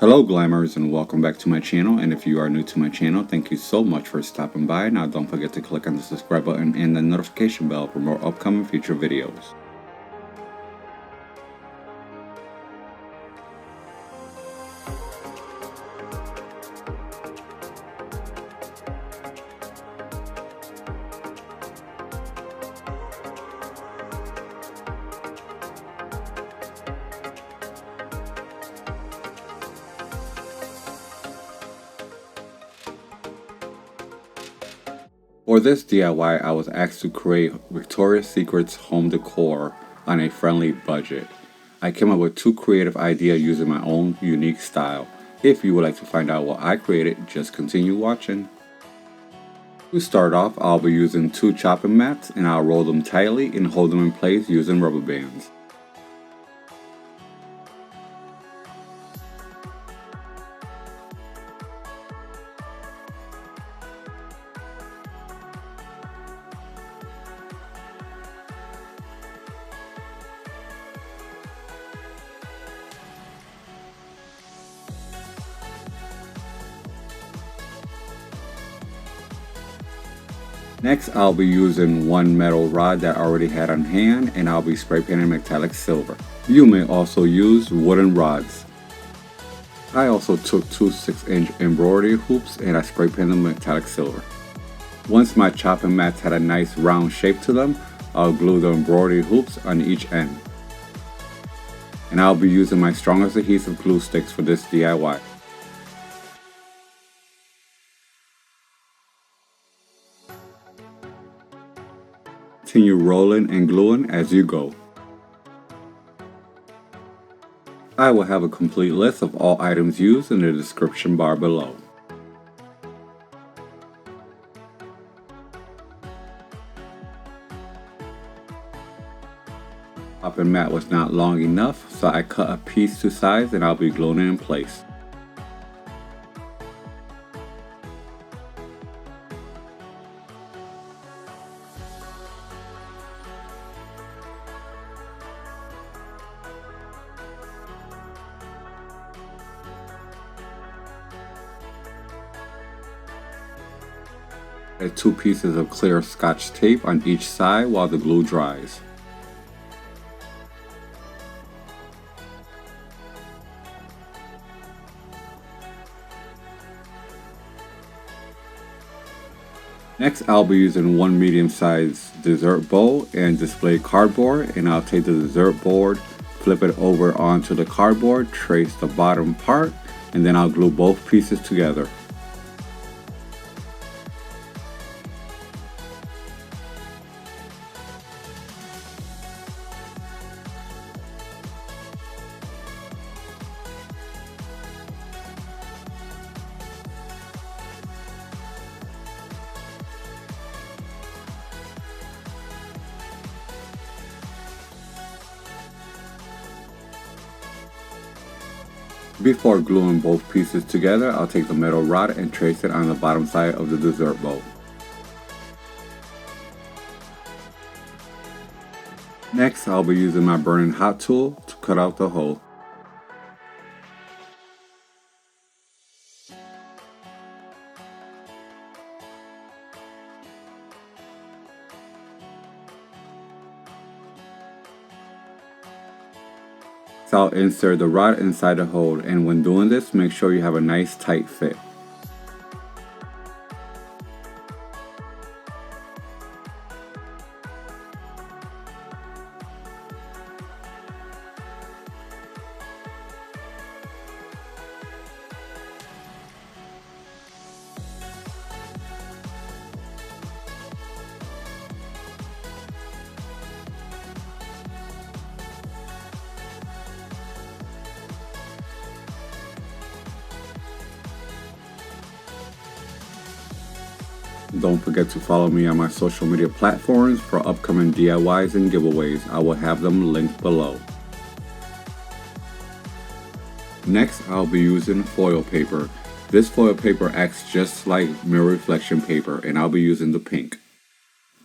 Hello glamours and welcome back to my channel, and if you are new to my channel, thank you so much for stopping by. Now don't forget to click on the subscribe button and the notification bell for more upcoming future videos. For this DIY, I was asked to create Victoria's Secret's home decor on a friendly budget. I came up with two creative ideas using my own unique style. If you would like to find out what I created, just continue watching. To start off, I'll be using two chopping mats and I'll roll them tightly and hold them in place using rubber bands. Next, I'll be using one metal rod that I already had on hand and I'll be spray painting metallic silver. You may also use wooden rods. I also took two 6-inch embroidery hoops and I spray painted them metallic silver. Once my chopping mats had a nice round shape to them, I'll glue the embroidery hoops on each end. And I'll be using my strongest adhesive glue sticks for this DIY. Continue rolling and gluing as you go. I will have a complete list of all items used in the description bar below. The chopping mat was not long enough, so I cut a piece to size and I'll be gluing it in place. Add 2 pieces of clear Scotch tape on each side while the glue dries. Next, I'll be using one medium-sized dessert bowl and display cardboard, and I'll take the dessert board, flip it over onto the cardboard, trace the bottom part, and then I'll glue both pieces together. Before gluing both pieces together, I'll take the metal rod and trace it on the bottom side of the dessert bowl. Next, I'll be using my burning hot tool to cut out the hole. So I'll insert the rod inside the hole, and when doing this, make sure you have a nice tight fit. Don't forget to follow me on my social media platforms for upcoming DIYs and giveaways. I will have them linked below. Next, I'll be using foil paper. This foil paper acts just like mirror reflection paper, and I'll be using the pink.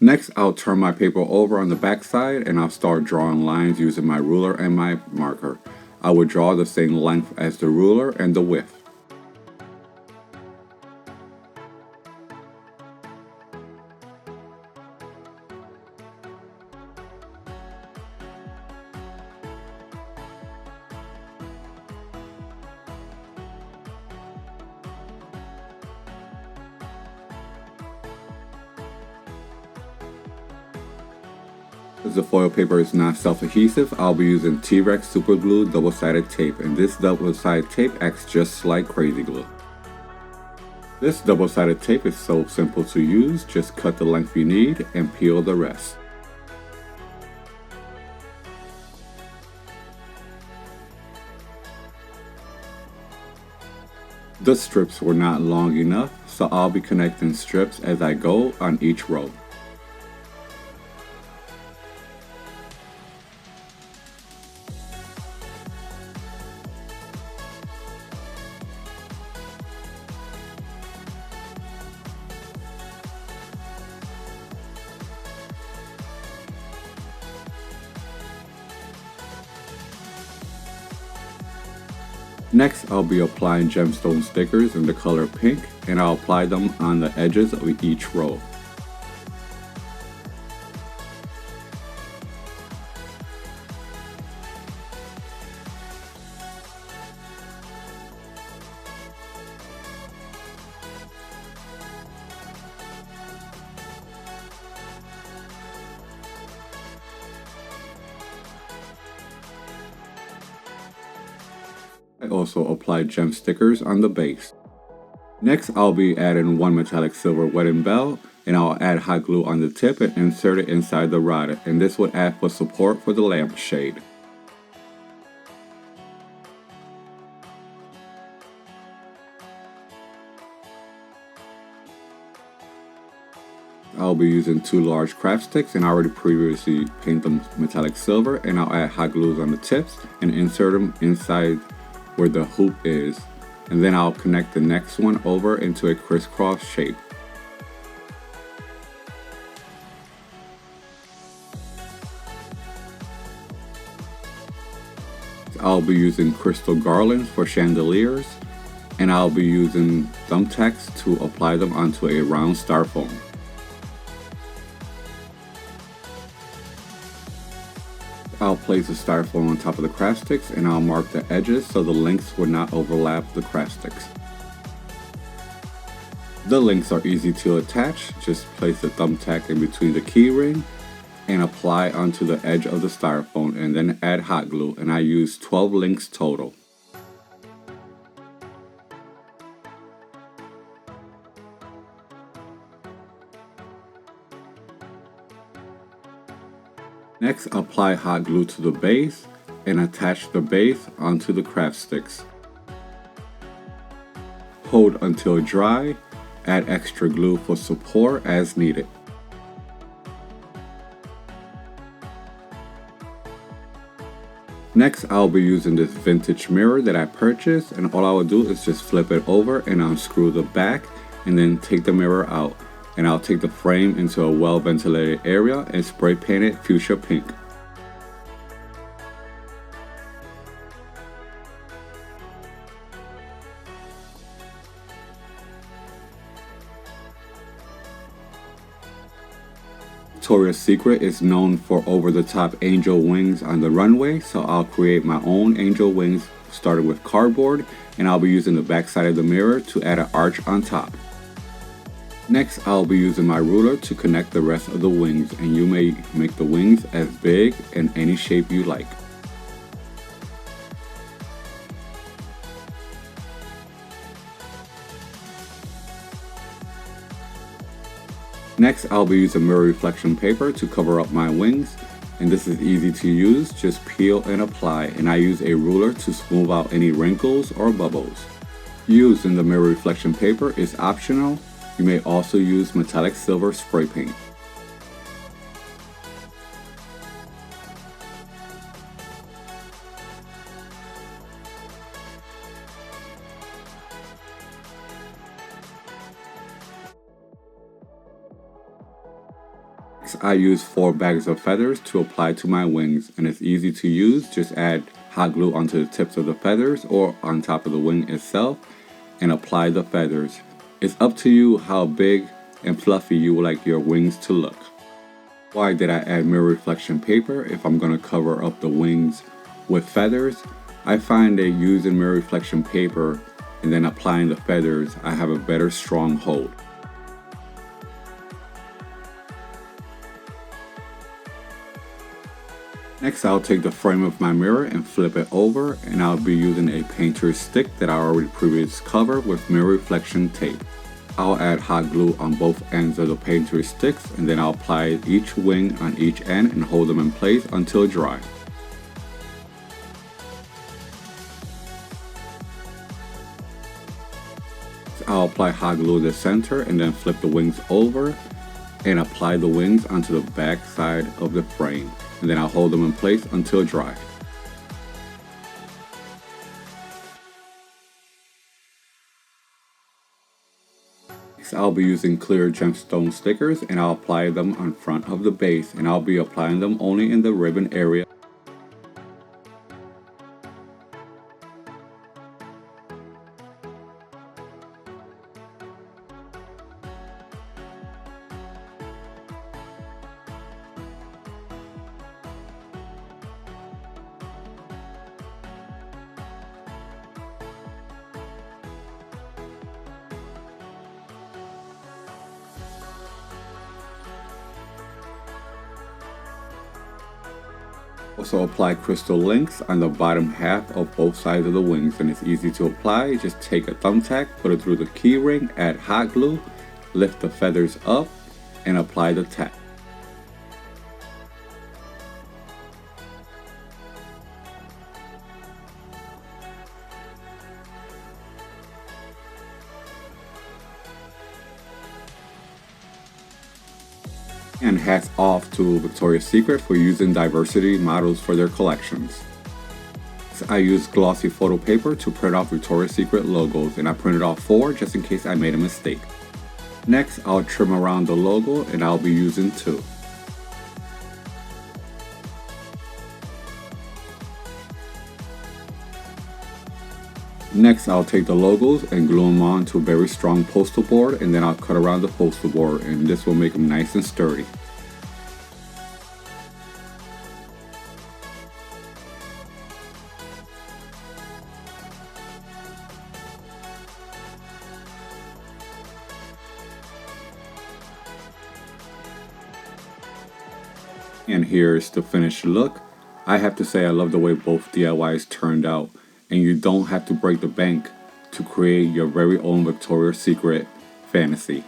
Next, I'll turn my paper over on the back side and I'll start drawing lines using my ruler and my marker. I will draw the same length as the ruler and the width. As the foil paper is not self-adhesive, I'll be using T-Rex Super Glue double-sided tape, and this double-sided tape acts just like crazy glue. This double-sided tape is so simple to use, just cut the length you need and peel the rest. The strips were not long enough, so I'll be connecting strips as I go on each row. Next, I'll be applying gemstone stickers in the color pink, and I'll apply them on the edges of each row. I also applied gem stickers on the base. Next, I'll be adding one metallic silver wedding bell, and I'll add hot glue on the tip and insert it inside the rod, and this would add for support for the lampshade. I'll be using 2 large craft sticks, and I already previously painted them metallic silver, and I'll add hot glues on the tips and insert them inside where the hoop is, and then I'll connect the next one over into a crisscross shape. I'll be using crystal garlands for chandeliers, and I'll be using thumbtacks to apply them onto a round styrofoam. I'll place the styrofoam on top of the craft sticks, and I'll mark the edges so the links will not overlap the craft sticks. The links are easy to attach. Just place the thumbtack in between the key ring and apply onto the edge of the styrofoam, and then add hot glue, and I use 12 links total. Next, apply hot glue to the base and attach the base onto the craft sticks. Hold until dry, add extra glue for support as needed. Next, I'll be using this vintage mirror that I purchased, and all I will do is just flip it over and unscrew the back and then take the mirror out. And I'll take the frame into a well-ventilated area and spray paint it fuchsia pink. Victoria's Secret is known for over-the-top angel wings on the runway, so I'll create my own angel wings starting with cardboard, and I'll be using the back side of the mirror to add an arch on top. Next, I'll be using my ruler to connect the rest of the wings, and you may make the wings as big in any shape you like. Next, I'll be using mirror reflection paper to cover up my wings, and this is easy to use. Just peel and apply, and I use a ruler to smooth out any wrinkles or bubbles. Using the mirror reflection paper is optional. You may also use metallic silver spray paint. Next, I use 4 bags of feathers to apply to my wings, and it's easy to use. Just add hot glue onto the tips of the feathers or on top of the wing itself and apply the feathers. It's up to you how big and fluffy you would like your wings to look. Why did I add mirror reflection paper if I'm going to cover up the wings with feathers? I find that using mirror reflection paper and then applying the feathers, I have a better strong hold. Next, I'll take the frame of my mirror and flip it over, and I'll be using a painter's stick that I already previously covered with mirror reflection tape. I'll add hot glue on both ends of the painter's sticks, and then I'll apply each wing on each end and hold them in place until dry. I'll apply hot glue in the center and then flip the wings over and apply the wings onto the back side of the frame, and then I'll hold them in place until dry. Next, I'll be using clear gemstone stickers and I'll apply them on front of the base, and I'll be applying them only in the ribbon area. Also apply crystal links on the bottom half of both sides of the wings, and it's easy to apply. Just take a thumbtack, put it through the key ring, add hot glue, lift the feathers up, and apply the tack. And hats off to Victoria's Secret for using diversity models for their collections. I used glossy photo paper to print off Victoria's Secret logos, and I printed off 4 just in case I made a mistake. Next, I'll trim around the logo, and I'll be using 2. Next, I'll take the logos and glue them onto a very strong postal board, and then I'll cut around the postal board, and this will make them nice and sturdy. And here's the finished look. I have to say I love the way both DIYs turned out, and you don't have to break the bank to create your very own Victoria's Secret fantasy.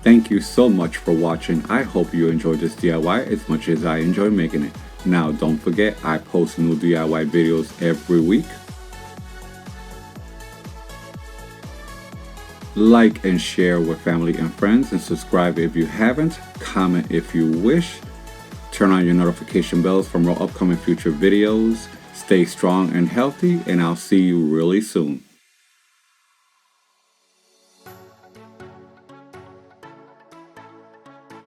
Thank you so much for watching. I hope you enjoyed this DIY as much as I enjoy making it. Now don't forget, I post new DIY videos every week. Like and share with family and friends, and subscribe if you haven't. Comment if you wish. Turn on your notification bells for more upcoming future videos. Stay strong and healthy, and I'll see you really soon.